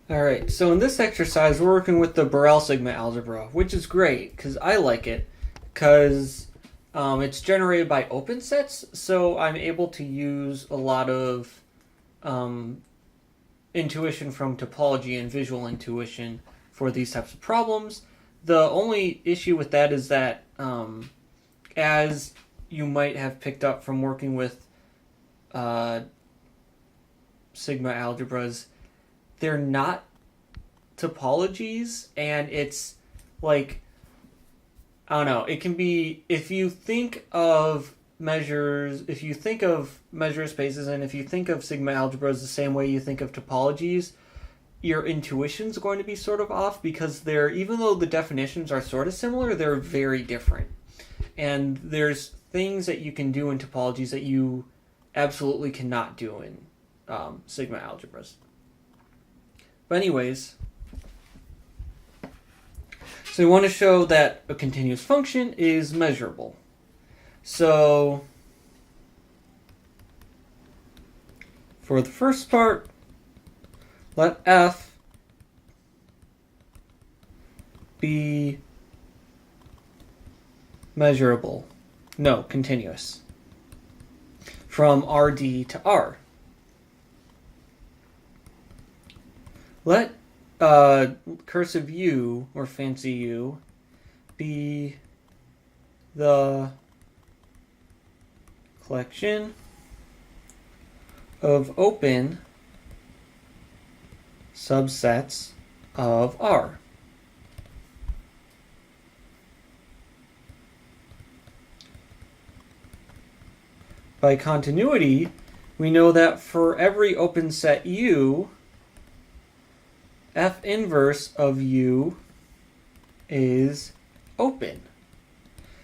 Alright, so in this exercise we're working with the Borel sigma algebra, which is great because I like it because it's generated by open sets, so I'm able to use a lot of intuition from topology and visual intuition for these types of problems. The only issue with that is that as you might have picked up from working with sigma algebras, they're not topologies, and it's like, I don't know, it can be, if you think of measure spaces, and if you think of sigma algebras the same way you think of topologies, your intuition's going to be sort of off because they're, even though the definitions are sort of similar, they're very different. And there's things that you can do in topologies that you absolutely cannot do in sigma algebras. But anyways, so we want to show that a continuous function is measurable. So for the first part, let f be measurable. No, continuous. From Rd to R. Let cursive U, or fancy U, be the collection of open subsets of R. By continuity, we know that for every open set U, F inverse of U is open.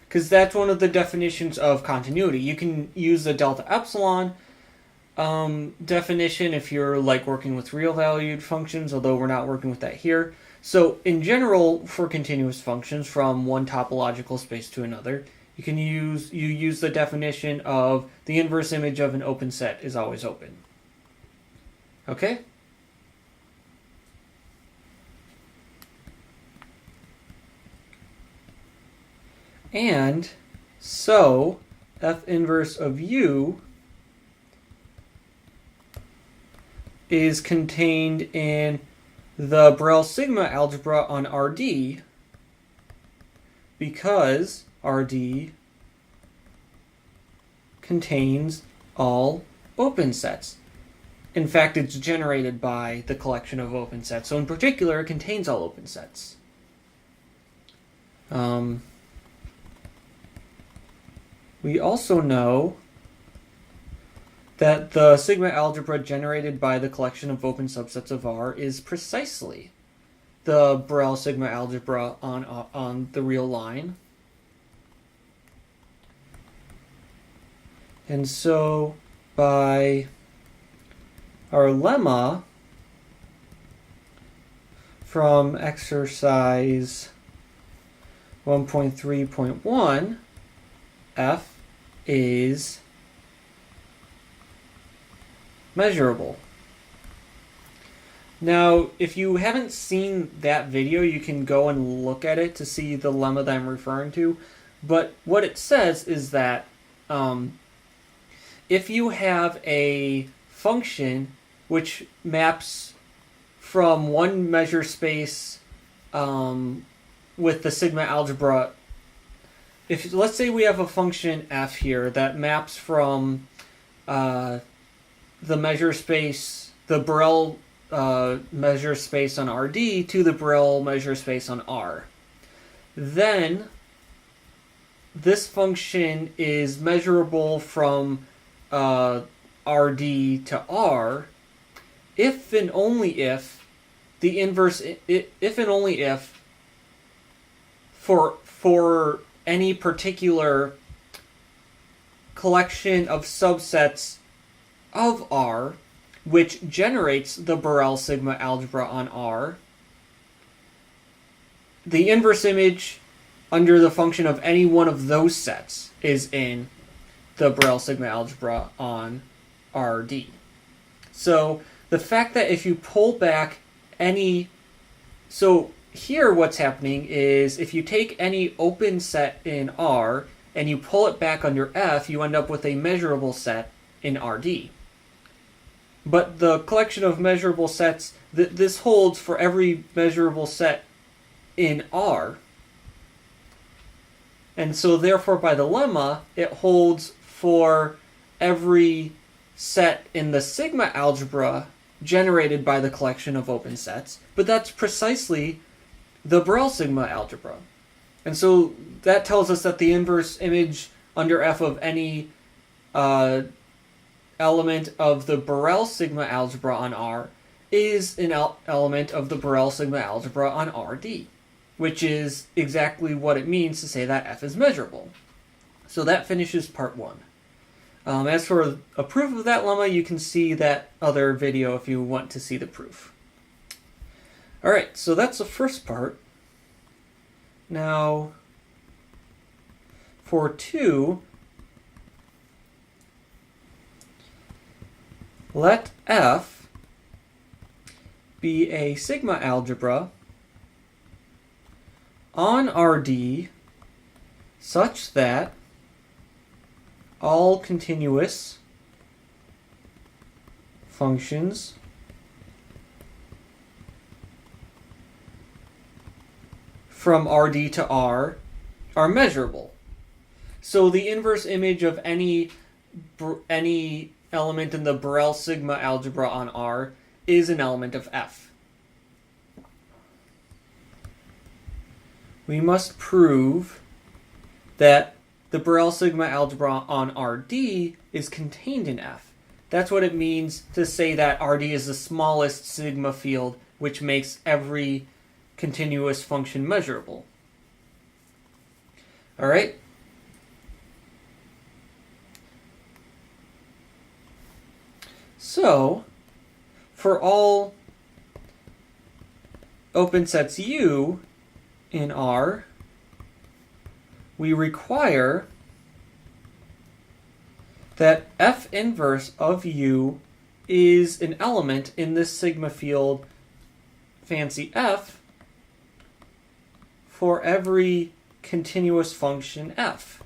Because that's one of the definitions of continuity. You can use the delta epsilon definition if you're like working with real valued functions, although we're not working with that here. So in general, for continuous functions from one topological space to another, you use the definition of the inverse image of an open set is always open. Okay? And so F inverse of U is contained in the Borel sigma algebra on Rd because Rd contains all open sets. In fact, it's generated by the collection of open sets. So in particular, it contains all open sets. We also know that the sigma algebra generated by the collection of open subsets of R is precisely the Borel sigma algebra on the real line. And so by our lemma from exercise 1.3.1, F is measurable. Now, if you haven't seen that video, you can go and look at it to see the lemma that I'm referring to. But what it says is that if you have a function which maps from one measure space with the sigma algebra, let's say we have a function f here that maps from the measure space, the Borel measure space on Rd to the Borel measure space on R, then this function is measurable from Rd to R if and only if the inverse, if and only if for any particular collection of subsets of R which generates the Borel sigma algebra on R, the inverse image under the function of any one of those sets is in the Borel sigma algebra on Rd. So the fact that if you pull back any... So here what's happening is if you take any open set in R and you pull it back under F, you end up with a measurable set in RD. But the collection of measurable sets, this holds for every measurable set in R. And so therefore by the lemma, it holds for every set in the sigma algebra generated by the collection of open sets. But that's precisely the Borel sigma algebra. And so that tells us that the inverse image under F of any element of the Borel sigma algebra on R is an element of the Borel sigma algebra on RD, which is exactly what it means to say that F is measurable. So that finishes part 1. As for a proof of that lemma, you can see that other video if you want to see the proof. Alright, so that's the first part. Now, for 2, let F be a sigma algebra on RD such that all continuous functions from RD to R are measurable. So the inverse image of any element in the Borel sigma algebra on R is an element of F. We must prove that the Borel sigma algebra on RD is contained in F. That's what it means to say that RD is the smallest sigma field, which makes every continuous function measurable. All right? So, for all open sets U in R, we require that F inverse of U is an element in this sigma field, fancy F, for every continuous function F.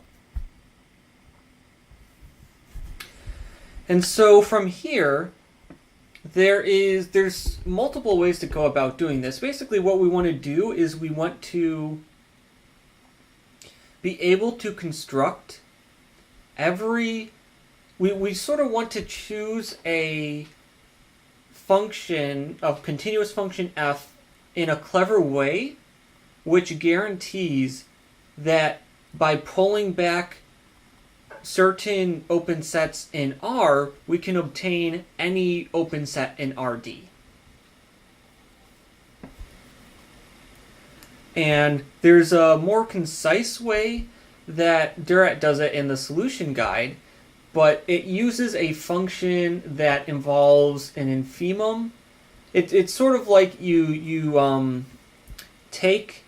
And so from here, there's multiple ways to go about doing this. Basically what we want to do is we want to be able to construct we sort of want to choose a function of continuous function F in a clever way, which guarantees that by pulling back certain open sets in R, we can obtain any open set in RD. And there's a more concise way that Durrett does it in the solution guide, but it uses a function that involves an infimum. It's sort of like you take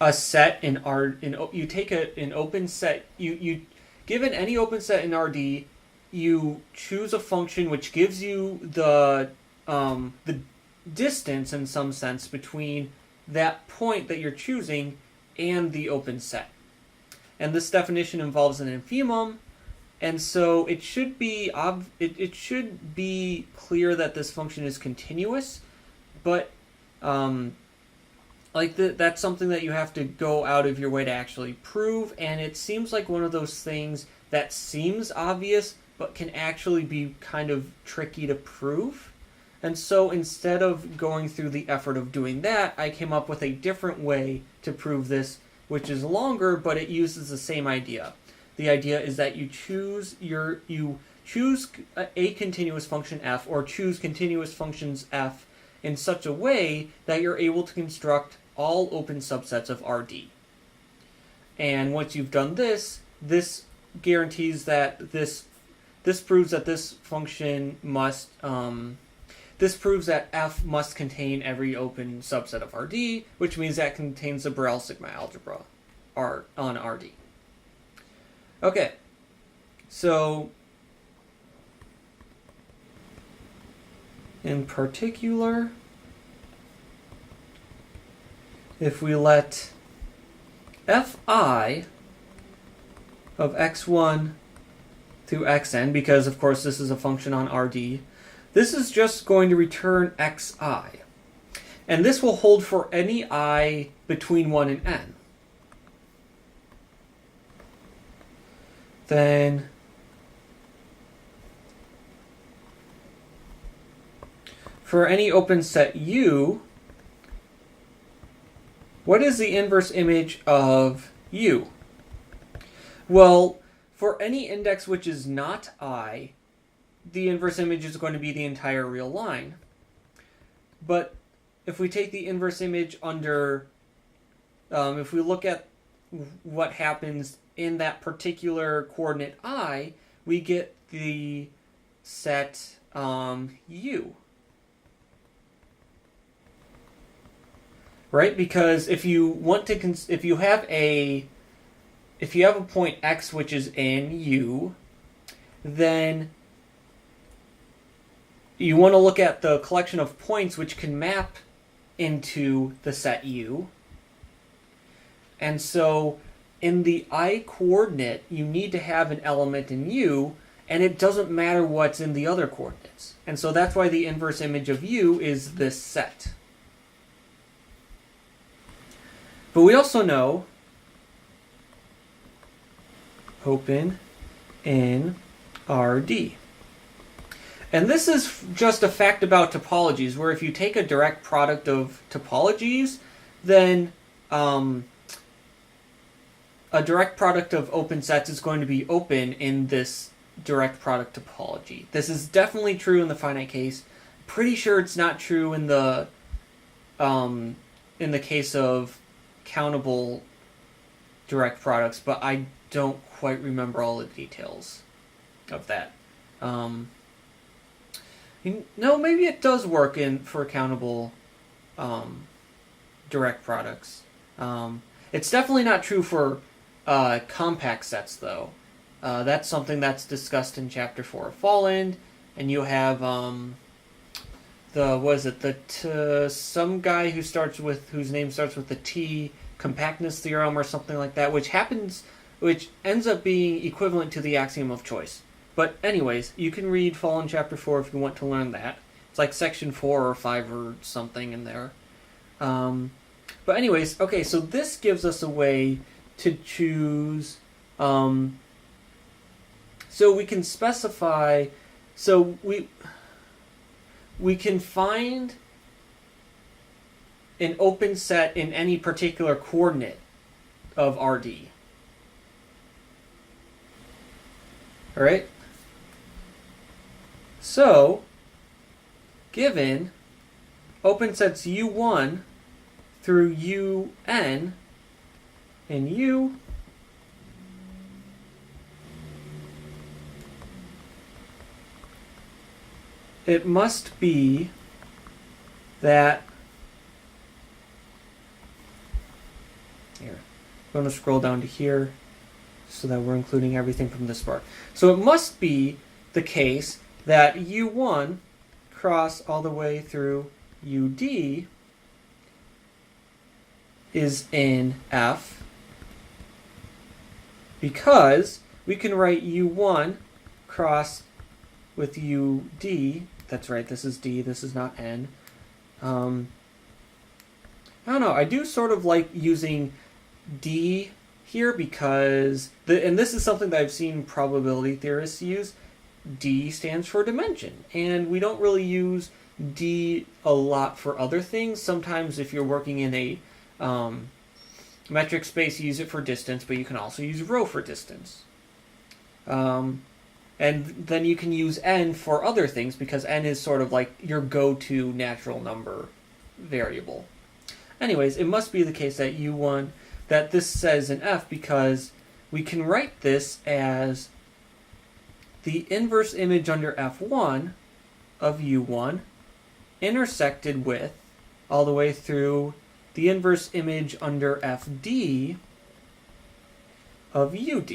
a set in R. You take an open set. You given any open set in RD, you choose a function which gives you the distance in some sense between that point that you're choosing and the open set. And this definition involves an infimum, and so it should be it should be clear that this function is continuous, but that's something that you have to go out of your way to actually prove, and it seems like one of those things that seems obvious but can actually be kind of tricky to prove. And so instead of going through the effort of doing that, I came up with a different way to prove this, which is longer, but it uses the same idea. The idea is that you choose a continuous function F, or choose continuous functions F in such a way that you're able to construct all open subsets of RD. And once you've done this, this guarantees that this proves that this function must this proves that F must contain every open subset of RD, which means that contains the Borel sigma algebra on RD. Okay, so in particular, if we let fi of x1 through xn, because of course this is a function on Rd, this is just going to return xi. And this will hold for any I between 1 and n. Then for any open set U, what is the inverse image of U? Well, for any index which is not I, the inverse image is going to be the entire real line. But if we take the inverse image under, if we look at what happens in that particular coordinate I, we get the set U. Right? Because if you want to, if you have a point x which is in U, then you want to look at the collection of points which can map into the set U. And so in the I coordinate, you need to have an element in U, and it doesn't matter what's in the other coordinates. And so that's why the inverse image of U is this set. But we also know open in Rd. And this is just a fact about topologies, where if you take a direct product of topologies, then a direct product of open sets is going to be open in this direct product topology. This is definitely true in the finite case. Pretty sure it's not true in the case of countable direct products, but I don't quite remember all the details of that. No, maybe it does work for countable direct products. It's definitely not true for compact sets, though. That's something that's discussed in Chapter 4 of Fallen, and you have some guy whose name starts with the T, compactness theorem or something like that, which ends up being equivalent to the axiom of choice. But anyways, you can read Fallen Chapter 4 if you want to learn that. It's like section 4 or 5 or something in there. But anyways, okay, so this gives us a way to choose. So we can specify. So we can find an open set in any particular coordinate of Rd. All right. So, given open sets U1 through UN in U, it must be that, here, I'm going to scroll down to here so that we're including everything from this part. So it must be the case that U1 cross all the way through UD is in F, because we can write U1 cross with UD. That's right, this is D, this is not N. I don't know, I do sort of like using D here because, and this is something that I've seen probability theorists use, D stands for dimension. And we don't really use D a lot for other things. Sometimes if you're working in a metric space, you use it for distance, but you can also use rho for distance. And then you can use n for other things because n is sort of like your go-to natural number variable. Anyways, it must be the case that U1, that this says in F, because we can write this as the inverse image under F1 of U1 intersected with all the way through the inverse image under FD of UD.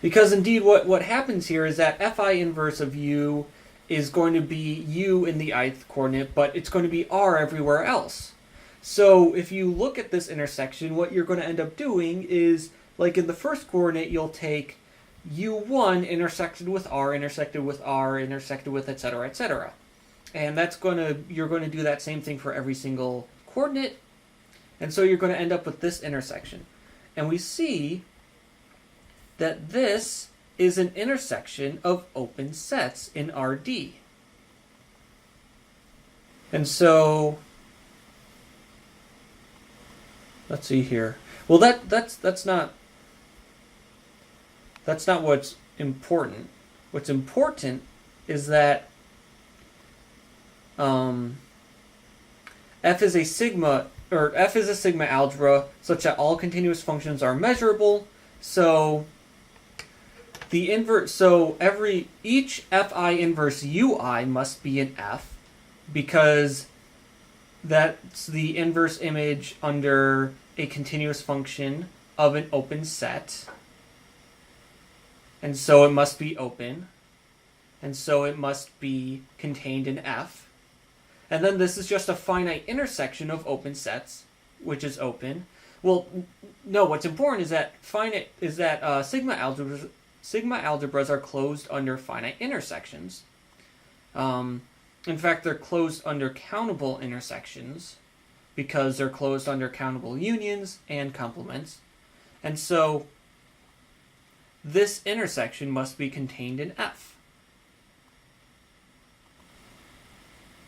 Because indeed what happens here is that Fi inverse of U is going to be U in the ith coordinate, but it's going to be R everywhere else. So if you look at this intersection, what you're going to end up doing is, like in the first coordinate, you'll take u1 intersected with r, intersected with r, intersected with etc., etc. And you're going to do that same thing for every single coordinate. And so you're going to end up with this intersection. And we see that this is an intersection of open sets in RD. And so, let's see here. Well, that's not what's important. What's important is that F is a sigma algebra such that all continuous functions are measurable. So each fi inverse ui must be an F, because that's the inverse image under a continuous function of an open set. And so it must be open. And so it must be contained in F. And then this is just a finite intersection of open sets, which is open. Well, no, what's important is that sigma algebras are closed under finite intersections. In fact, they're closed under countable intersections because they're closed under countable unions and complements. And so this intersection must be contained in F.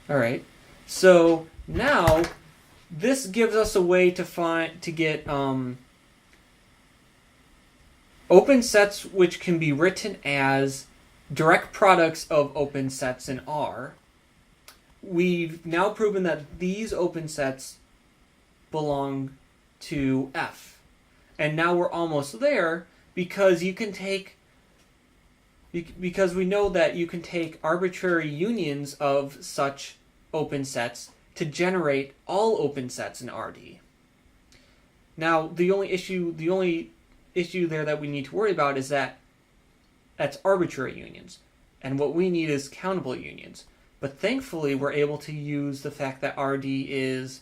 All right. So now this gives us a way to get open sets which can be written as direct products of open sets in R. We've now proven that these open sets belong to F. And now we're almost there because we know that you can take arbitrary unions of such open sets to generate all open sets in RD. Now, the only issue there that we need to worry about is that that's arbitrary unions, and what we need is countable unions. But thankfully, we're able to use the fact that RD is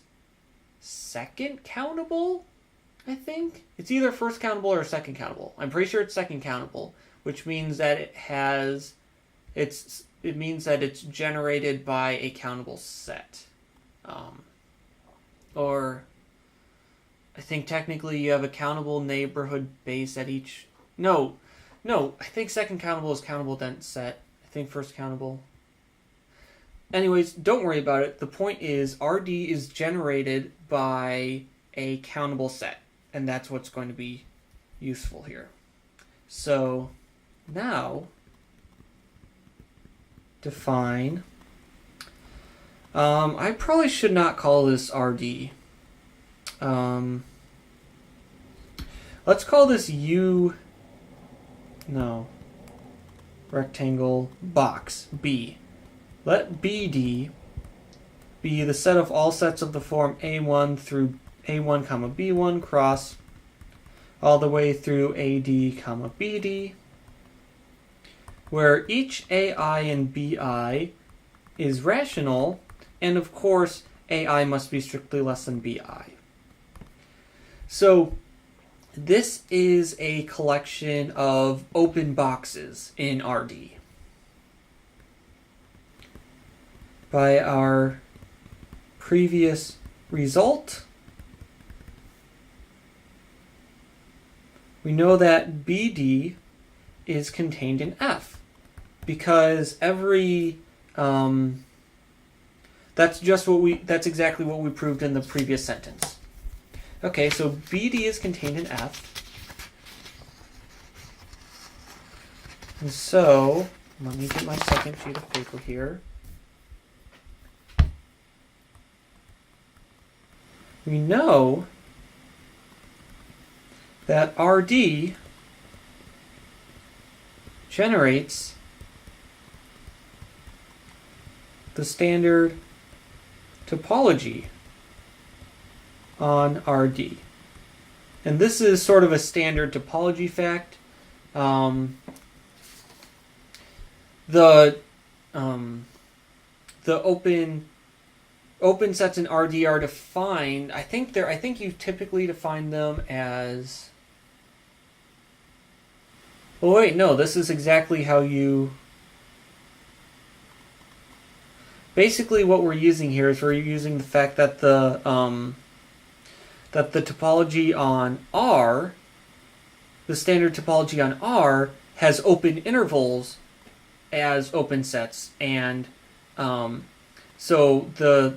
second countable, I think. It's either first countable or second countable. I'm pretty sure it's second countable, which means that it means that it's generated by a countable set. Or I think technically you have a countable neighborhood base at each... No, I think second countable is countable dense set. I think first countable... Anyways, don't worry about it. The point is, RD is generated by a countable set, and that's what's going to be useful here. So, now, define... I probably should not call this RD. Let's call this rectangle box, B. Let BD be the set of all sets of the form A1 through A1, B1 cross all the way through AD, BD, where each AI and BI is rational, and of course AI must be strictly less than BI. So this is a collection of open boxes in RD. By our previous result, we know that BD is contained in F, because every that's exactly what we proved in the previous sentence. Okay, so BD is contained in F. And so, let me get my second sheet of paper here. We know that RD generates the standard topology on RD. And this is sort of a standard topology fact. The open sets in RD are defined. I think you typically define them as. Well, wait, no. This is exactly how you. Basically, what we're using here is we're using the fact that the topology on R, the standard topology on R, has open intervals as open sets, and so the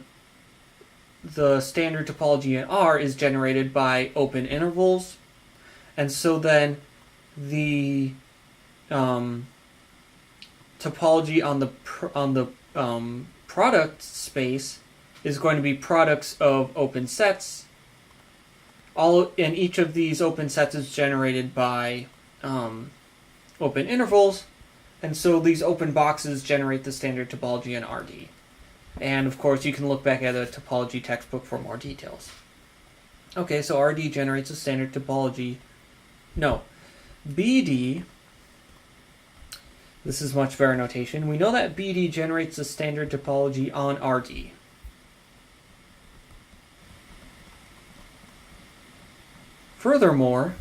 standard topology in R is generated by open intervals, and so then the topology on the product space is going to be products of open sets. And each of these open sets is generated by open intervals, and so these open boxes generate the standard topology in RD. And of course, you can look back at a topology textbook for more details. Okay, so RD generates a standard topology. No, BD. This is much better notation. We know that BD generates a standard topology on RD. Furthermore,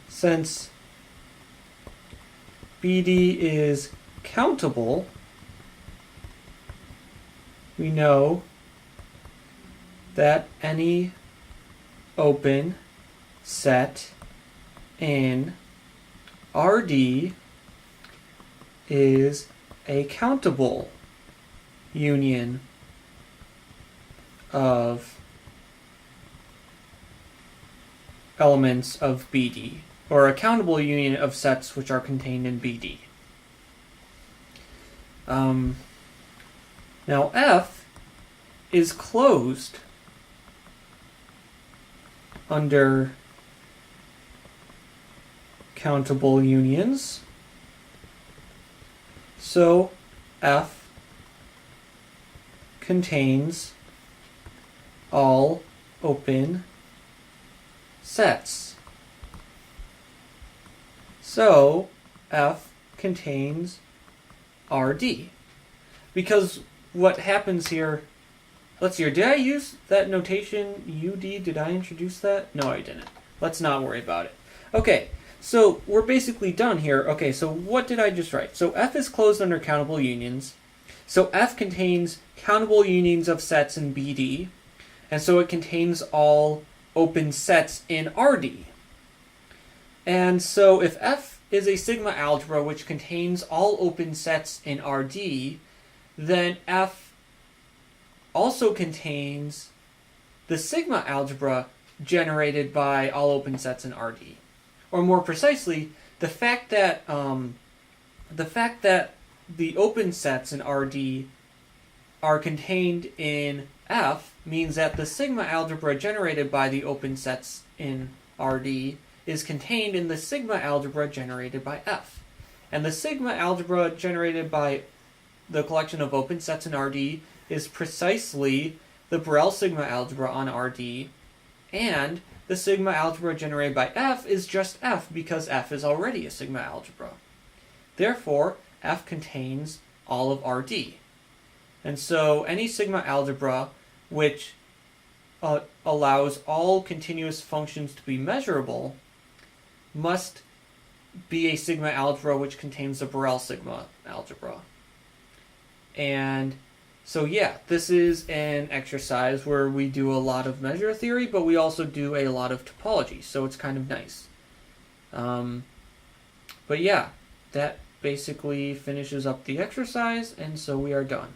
since BD is countable, we know that any open set in RD is a countable union of elements of BD, or a countable union of sets which are contained in BD. Now F is closed under countable unions, so F contains all open sets. So F contains RD. Because what happens here, let's see here, did I use that notation UD? Did I introduce that? No, I didn't. Let's not worry about it. Okay, so we're basically done here. Okay, so what did I just write? So F is closed under countable unions. So F contains countable unions of sets in BD, and so it contains all open sets in RD. And so if F is a sigma-algebra which contains all open sets in RD, then F also contains the sigma-algebra generated by all open sets in RD. Or more precisely, the fact that the open sets in RD are contained in F means that the sigma-algebra generated by the open sets in RD is contained in the sigma-algebra generated by F. And the sigma-algebra generated by the collection of open sets in RD is precisely the Borel sigma-algebra on RD, and the sigma-algebra generated by F is just F because F is already a sigma-algebra. Therefore, F contains all of RD. And so any sigma-algebra which allows all continuous functions to be measurable must be a sigma-algebra which contains the Borel sigma-algebra. And so yeah, this is an exercise where we do a lot of measure theory, but we also do a lot of topology, so it's kind of nice. But yeah, that basically finishes up the exercise, and so we are done.